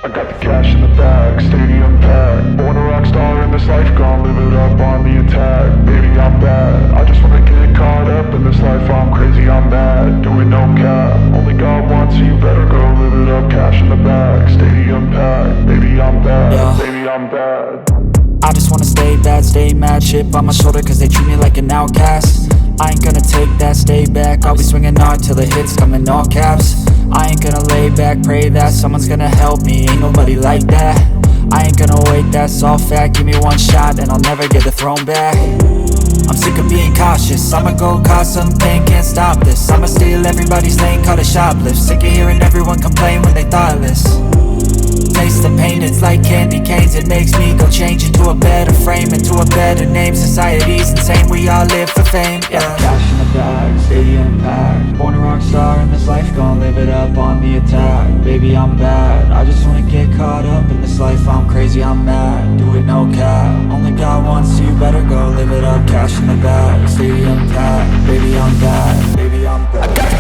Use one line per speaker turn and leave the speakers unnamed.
I got the cash in the bag, stadium packed. Born a rock star in this life, gon' live it up on the attack. Baby, I'm bad, I just wanna get caught up in this life. I'm crazy, I'm mad, doing no cap. Only God wants, so you better go live it up. Cash in the bag, stadium packed. Baby, I'm bad,
Yeah.
baby, I'm bad.
I just wanna stay bad, stay mad. Chip on my shoulder cause they treat me like an outcast. I ain't gonna take that, stay back. I'll be swinging hard till the hits come in all caps. I ain't gonna lay back, pray that someone's gonna help me. Ain't nobody like that. I ain't gonna wait, that's all fact. Give me one shot and I'll never get the throne back. I'm sick of being cautious, I'ma go cause some pain, can't stop this. I'ma steal everybody's lane, call it shoplift. Sick of hearing everyone complain when they thoughtless. Taste the pain, it's like candy canes. It makes me go change into a better frame, into a better name. Society's insane, we all live for fame, yeah. Cash in the bag, stadium packed. Born a rock star in this life, gon' live it up on the attack. Baby, I'm bad, I just wanna get caught up in this life. I'm crazy, I'm mad, do it no cap. Only God wants, so you better go live it up. Cash in the bag, stadium packed. Baby, I'm bad, baby, I'm bad.